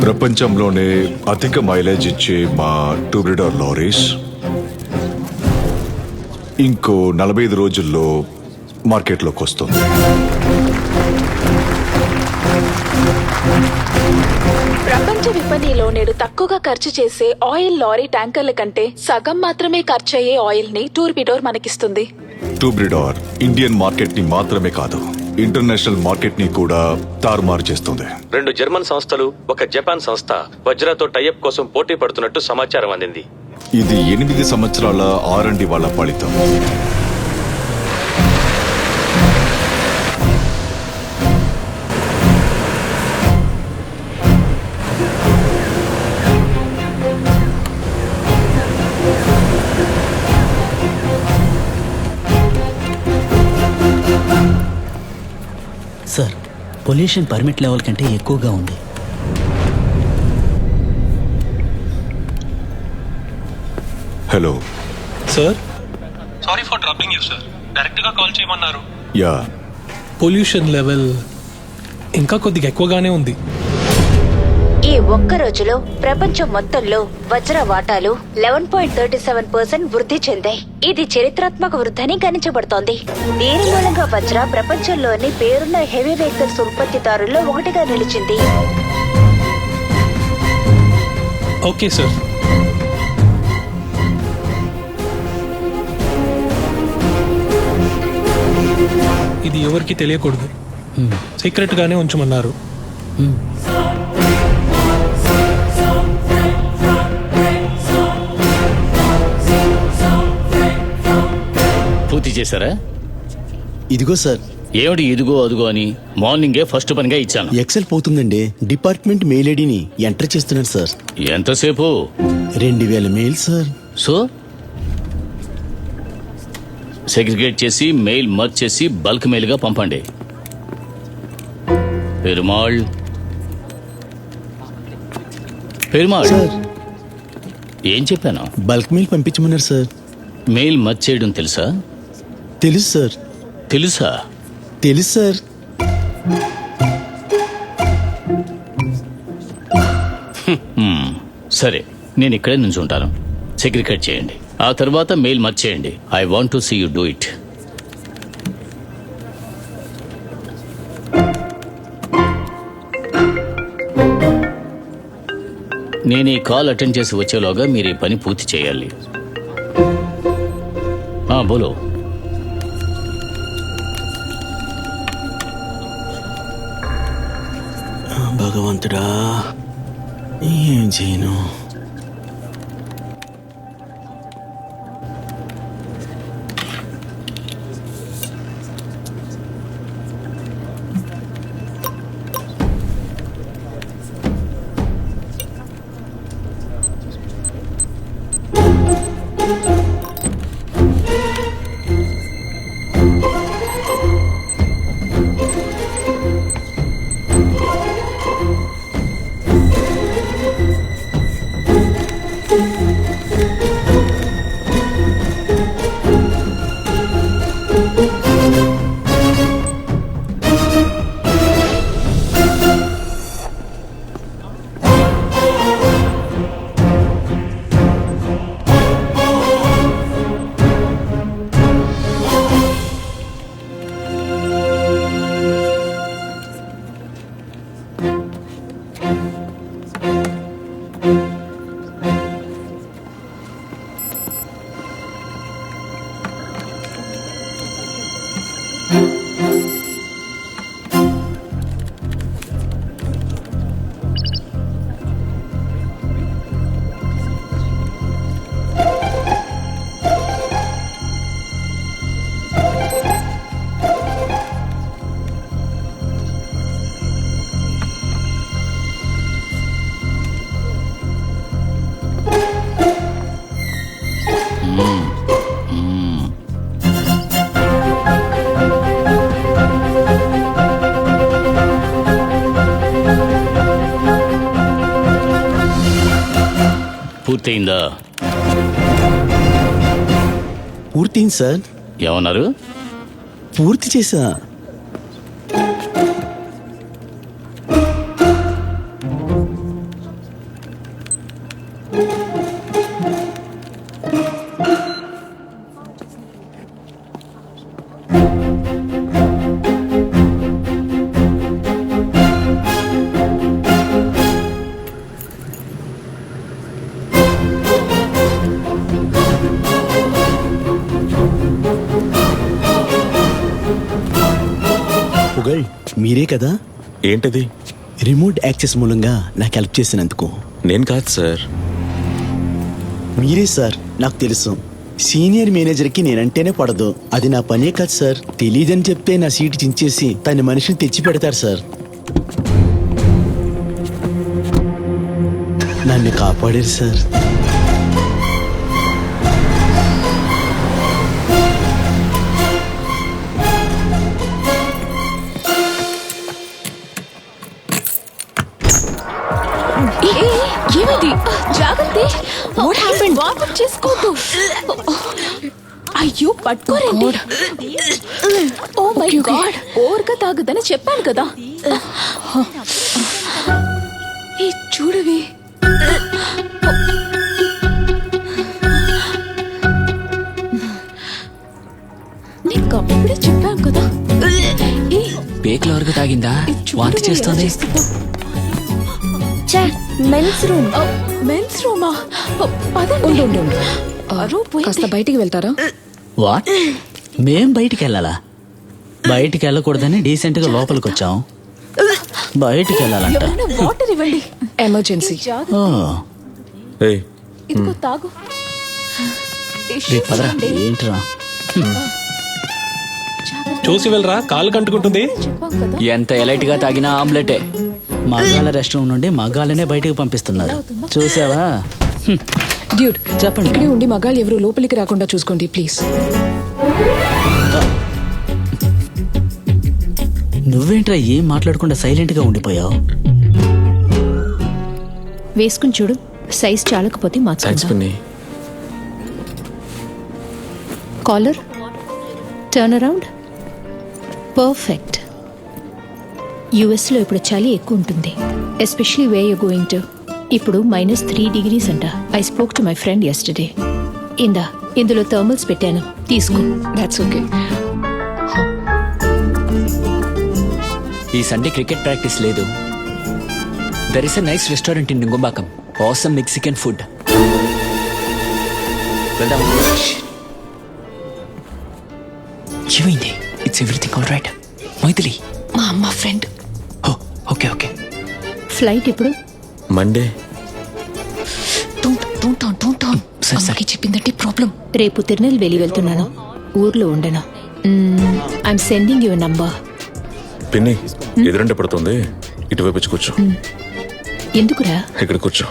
ప్రపంచంలోనే అధిక మైలేజ్ ఇచ్చే మా టూబ్రిడర్ లారీస్ ఇంకో 45 రోజుల్లో మార్కెట్లోకి వస్తుంది. ప్రపంచ విపణిలో నేడు తక్కువగా ఖర్చు చేసే ఆయిల్ లారీ ట్యాంకర్ల కంటే సగం మాత్రమే ఖర్చయ్యే ఆయిల్ ని టూర్బిడోర్ మనకిస్తుంది. టూబ్రిడర్ ఇండియన్ మార్కెట్ ని మాత్రమే కాదు, ఇంటర్నేషనల్ మార్కెట్ ని కూడా తారుమారు చేస్తుంది. 2 జర్మన్ సంస్థలు, ఒక జపాన్ సంస్థ వజ్రాతో టైఅప్ కోసం పోటీ పడుతున్నట్టు సమాచారం అందింది. ఇది 8 సంవత్సరాల R&D వాళ్ళ ఫలితం. సార్, పొల్యూషన్ పర్మిట్ లెవెల్ కంటే ఎక్కువగా ఉంది. Hello sir, sorry for troubling you sir. డైరెక్ట్గా కాల్ చేయమన్నారు. యా, పొల్యూషన్ లెవెల్ ఇంకా కొద్దిగా ఎక్కువగానే ఉంది. ఈ ఒక్క రోజులో ప్రపంచం మొత్తంలో వజ్ర వాటాలు 11.37% వృద్ధి చెందాయి. ఇది చరిత్రాత్మక వృద్ధిని గణించబడుతోంది. దీని మూలంగా వజ్ర ప్రపంచంలోని పేరున్న హెవీ వెహికల్స్ ఉత్పత్తిదారుల్లో ఒకటిగా నిలిచింది. Okay sir. ఇది ఎవరికి తెలియకూడదు, సీక్రెట్ గానే ఉంచమన్నారు. పూర్తి చేశారా? ఇదిగో సార్. ఏమిటి ఇదిగో అదిగో అని మార్నింగే ఫస్ట్ పనిగా ఇచ్చాను. ఎక్సెల్ పోతుందండి. డిపార్ట్మెంట్ మెయిల్ ఐడిని ఎంటర్ చేస్తున్నాను సార్. ఎంతసేపు? 2000 మెయిల్ సార్. సో సెగ్రిగేట్ చేసి మెయిల్ మర్జ్ చేసి బల్క్ మెయిల్ గా పంపండి. పెరుమాళ్ సార్, ఏం చెప్పాను? బల్క్ మెయిల్ పంపించమన్నారు సార్. మెయిల్ మర్జ్ చేయడం తెలుసా? తెలుసు సార్. తెలుసా? తెలుసు సార్. సరే, నేను ఇక్కడే నుంచి ఉంటాను. సెగ్రిగేట్ చేయండి, ఆ తర్వాత మెయిల్ మర్జ్ చేయండి. I want to see you do it. నేను ఈ కాల్ అటెండ్ చేసి వచ్చేలోగా మీరు ఈ పని పూర్తి చేయాలి. బోలో. భగవంతుడా, ఏం చేయను? పూర్తయిందా? పూర్తయింది సార్. ఏమన్నారు? పూర్తి చేశా. పొగల్ మీరే కదా? ఏంటది? రిమోట్ యాక్సెస్ మూలంగా నాకు హెల్ప్ చేసినందుకు. నేను కాదు సార్. మీరే సార్, నాకు తెలుసు. సీనియర్ మేనేజర్కి నేనంటేనే పడదు. అది నా పనే కాదు సార్. తెలీదని చెప్తే నా సీటు చించేసి తన మనిషిని తెచ్చి పెడతారు సార్. నన్ను కాపాడారు సార్. ఏమైంది? జాగ్రత్త. What happened? వార్మ్ చేసుకోవద్దు. అయ్యో పట్టుకోరండి. ఓ మై గాడ్, ఓవర్గా తాగదని చెప్పాను కదా. ఈ చూడవి. నీకు అప్పుడే చెప్పాను కదా. పేకల వరకు తాగిందా? వాంతి చేస్తోంది. Men's room. మెన్స్ రూమా? ఉండు కాస్త బయటికి వెళ్తారా? వాట్? మేం బయటికి వెళ్ళాలా? బయటికి వెళ్ళకూడదని డీసెంట్ గా లోపలికి వచ్చాం. బయటికి వెళ్ళాలంట. వాటర్ ఇవ్వండి. ఎమర్జెన్సీ. ఓ, ఏయ్, ఇదిగో తాగు. రేపు పదరా. ఏంట్రా? చూసి వెళ్ళరా, కాలు కంటుకుంటుంది. చెప్పాం కదా. ఎంత ఎలైట్ గా తాగినా ఆమ్లెటే. మగాళ్ళ రెస్ట్ రూమ్ నుండి మగాళ్ళనే బయటకు పంపిస్తున్నారు. చూసావా? డ్యూడ్, చెప్పండి. ఇక్కడే ఉండి మగాళ్ళు ఎవరు లోపలికి రాకుండా చూసుకోండి ప్లీజ్. నువ్వేంట్రా ఏం మాట్లాడకుండా సైలెంట్ గా ఉండిపోయావు? వేసుకుని చూడు, సైజ్ చాలకపోతే థాంక్స్ మార్చుకుందాం. పిన్ని. Collar turn around. పర్ఫెక్ట్. యుఎస్లో ఇప్పుడు చలి ఎక్కువ ఉంటుంది, especially where you going to. ఇప్పుడు -3 degrees అంట. I spoke to my friend yesterday. ఇందులో థర్మల్స్ పెట్టాను, తీసుకో. That's okay. ఈ సండే క్రికెట్ ప్రాక్టీస్ లేదు. There is a nice restaurant in Nungambakkam. Awesome Mexican food. వెళ్దాం. ఏమైంది? It's everything all right. Maithili మా అమ్మ ఫ్రెండ్. Okay okay. ఫ్లైట్ ఇప్పుడు మండే. అమ్మకి చెప్పిందంటే ప్రాబ్లం. రేపు తిరునెల్వేలి వెళ్తున్నాను, ఊర్లో ఉండను. I'm sending your number. పిన్ని, ఎదురంటే పడుతుంది. ఇటువైపు వచ్చి కూర్చో. ఎందుకురా? ఇక్కడ కూర్చో.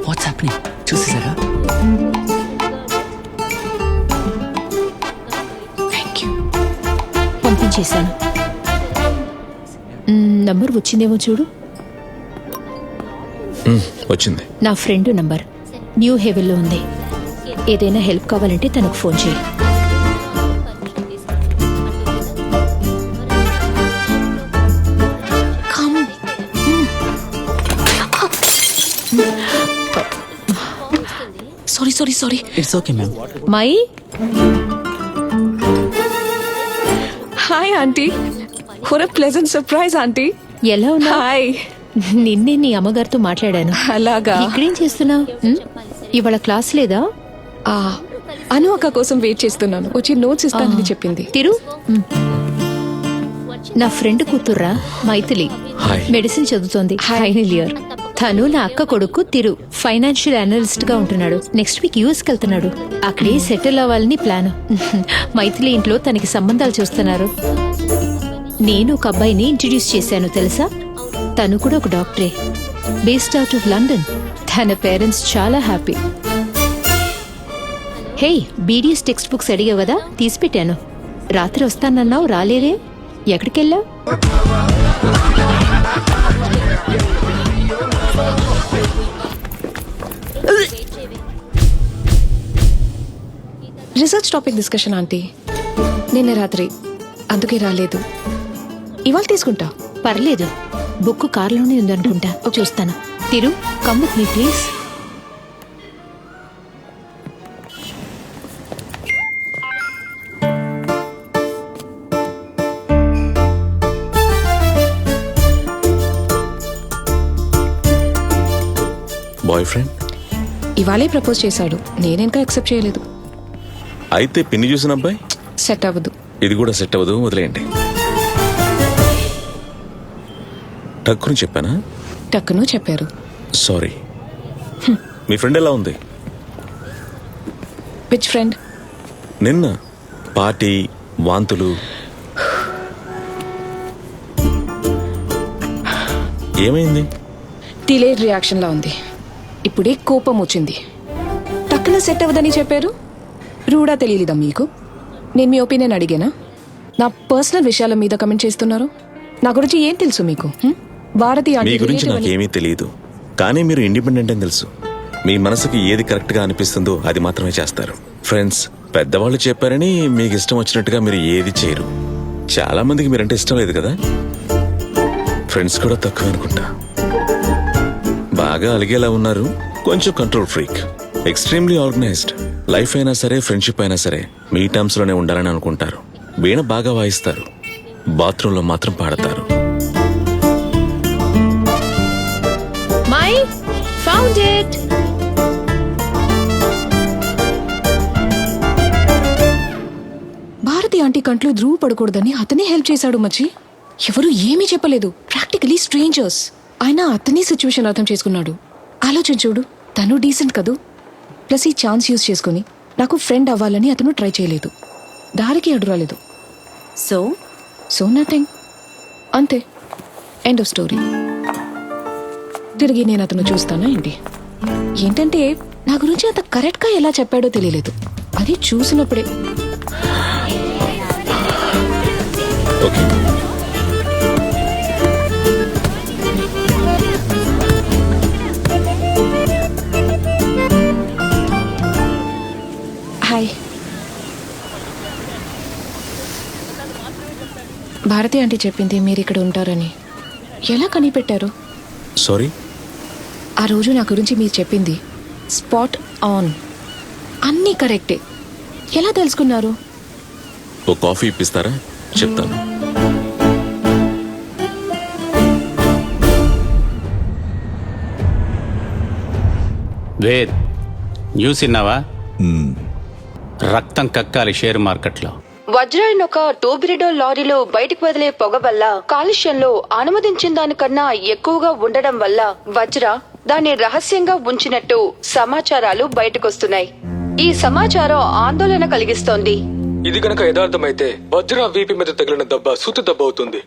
What's happening? చూసేసారా? పంపించేశాను. నంబర్ వచ్చిందేమో చూడు. వచ్చింది. నా ఫ్రెండ్ నంబర్ న్యూ హెవెన్లో ఉంది. ఏదైనా హెల్ప్ కావాలంటే తనకు ఫోన్ చేయి. Sorry. It's okay ma'am. My hi aunty. For a pleasant surprise aunty. ఎలా ఉన్నా? హాయ్. నిన్నే నీ అమ్మగారితో మాట్లాడాను. అలాగా? ఇక్కడేం చేస్తున్నావు? ఇవాళ క్లాస్ లేదా? అను అక్క కోసం వెయిట్ చేస్తున్నాను. వచ్చి నోట్స్ ఇస్తానని చెప్పింది. తిరు. నా ఫ్రెండ్ కూతుర్రా, మైథిలి. హాయ్. మెడిసిన్ చదువుతోంది, ఫైనల్ ఇయర్. తను నా అక్క కొడుకు తిరు, ఫైనాన్షియల్ అనలిస్ట్ గా ఉంటున్నాడు. నెక్స్ట్ వీక్ యూఎస్ కెళ్తున్నాడు. అక్కడే సెటిల్ అవ్వాలని ప్లాన్. మైథిలి ఇంట్లో తనకి సంబంధాలు చూస్తున్నారు. నేను ఒక అబ్బాయిని ఇంట్రడ్యూస్ చేశాను, తెలుసా? తను కూడా ఒక డాక్టరే, బేస్డ్ అవుట్ ఆఫ్ లండన్. తన పేరెంట్స్ చాలా happy. Hey, BDS textbooks అడిగావు కదా, తీసిపెట్టాను. రాత్రి వస్తానన్నావు, రాలేరే. ఎక్కడికెళ్ళావు? Research topic discussion aunty. నిన్న రాత్రి, అందుకే రాలేదు. ఇవాళ తీసుకుంటా. పర్లేదు, బుక్ కార్లోనే ఉందనుకుంటా. చూస్తాను. Thiru, come with me please. Boyfriend ఇవాళే ప్రపోజ్ చేశాడు. నేనింకా యాక్సెప్ట్ చేయలేదు. అయితే పిన్ని చూసిన అబ్బాయి సెట్ అవ్వదు. ఇది కూడా సెట్ అవ్వదు, వదిలేయండి. టక్కుని చెప్పానా? టక్కును చెప్పారు. సారీ. మీ ఫ్రెండ్ ఎలా ఉంది? Which friend? నిన్న పార్టీ, వాంతులు. ఏమైంది? డిలేడ్ రియాక్షన్ లా ఉంది. ఇప్పుడే కోపం వచ్చింది. టక్కున సెట్ అవ్వదని చెప్పారు. రూడా తెలియలేదా మీకు? నేను మీ ఒపీనియన్ అడిగానా? నా పర్సనల్ విషయాల మీద కమెంట్ చేస్తున్నారు. నా గురించి ఏం తెలుసు మీకు? భారతి మీ గురించి నాకేమీ తెలియదు, కానీ మీరు ఇండిపెండెంట్ అని తెలుసు. మీ మనసుకి ఏది కరెక్ట్ గా అనిపిస్తుందో అది మాత్రమే చేస్తారు. ఫ్రెండ్స్, పెద్దవాళ్ళు చెప్పారని మీకు ఇష్టం వచ్చినట్టుగా మీరు ఏది చేయరు. చాలా మందికి మీరంటే ఇష్టం లేదు కదా. ఫ్రెండ్స్ కూడా తక్కువ అనుకుంటా. బాగా అలిగేలా ఉన్నారు. కొంచెం control freak, extremely organised. Life అయినా సరే, ఫ్రెండ్షిప్ అయినా సరే మీ టర్మ్స్ లోనే ఉండాలని అనుకుంటారు. వీణ బాగా వాయిస్తారు, బాత్రూంలో మాత్రం పాడతారు. My found it. Bharathi aunty కంట్లో ధ్రువ పడకూడదని అతనే హెల్ప్ చేశాడు మచ్చి. ఎవరు ఏమీ చెప్పలేదు, ప్రాక్టికలీ స్ట్రేంజర్స్. అయినా అతనే సిచ్యువేషన్ అర్థం చేసుకున్నాడు. ఆలోచించుడు, తను డీసెంట్ కదూ. ప్లస్ ఈ ఛాన్స్ యూజ్ చేసుకుని నాకు ఫ్రెండ్ అవ్వాలని అతను ట్రై చేయలేదు. దారికి అడ్డు రాలేదు. సో నథింగ్, అంతే. End of story. తిరిగి నేను అతను చూస్తానా ఏంటి? ఏంటంటే నా గురించి అంత కరెక్ట్గా ఎలా చెప్పాడో తెలియలేదు. అది చూసినప్పుడే. ఓకే. హాయ్. భారతి ఆంటీ చెప్పింది మీరు ఇక్కడ ఉంటారని. ఎలా కనిపెట్టారు? సారీ. ఆ రోజు నా గురించి మీరు చెప్పింది స్పాట్ ఆన్, అన్నీ కరెక్టే. ఎలా తెలుసుకున్నారు? ఓ కాఫీ ఇప్పిస్తారా? చెప్తాను. వేద్, న్యూస్ విన్నావా? రక్తం కక్కాలి షేర్ మార్కెట్లో. వజ్రాన్ని ఒక టూబ్రిడో లారీలో బయటకు వదిలే పొగ వల్ల కాలుష్యంలో అనుమతించిన దానికన్నా ఎక్కువగా ఉండడం వల్ల వజ్ర దాన్ని రహస్యంగా ఉంచినట్టు సమాచారాలు బయటకొస్తున్నాయి. ఈ సమాచారం ఆందోళన కలిగిస్తోంది. ఇది గనక యథార్థమైతే వజ్ర వీపీ మీద తగిలిన దెబ్బ సుత్తు దెబ్బ అవుతుంది.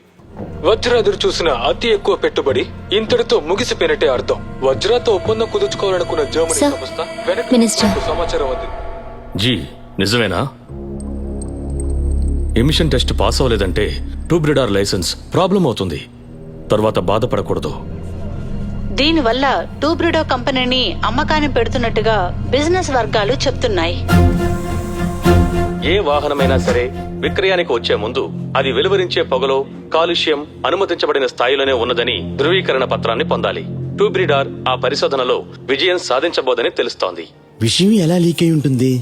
వజ్ర ఎదురు చూసిన అతి ఎక్కువ పెట్టుబడి ఇంతటితో ముగిసిపోయినట్టే అర్థం. వజ్రతో ఒప్పందం కుదుర్చుకోవాలనుకున్న జర్మనీ సంస్థ వెనక్కి సమాచారం అంది. జీ, నిజమేనా? ఎమిషన్ టెస్ట్ పాస్ అవ్వలేదంటే టూబ్రిడార్ లైసెన్స్ ప్రాబ్లం అవుతుంది. తర్వాత బాధపడకూడదు. దీనివల్ల టూబ్రిడో కంపెనీని అమ్మకాన్ని పెడుతున్నట్టుగా బిజినెస్ వర్గాలు చెప్తున్నాయి. ఏ వాహనమైనా సరే విక్రయానికి వచ్చే ముందు అది వెలువరించే పొగలో కాలుష్యం అనుమతించబడిన స్థాయిలోనే ఉన్నదని ధృవీకరణ పత్రాన్ని పొందాలి. టూబ్రిడార్ ఆ పరిశోధనలో విజయం సాధించబోదని తెలుస్తోంది. విషయం ఎలా లీక్ అయి ఉంటుంది?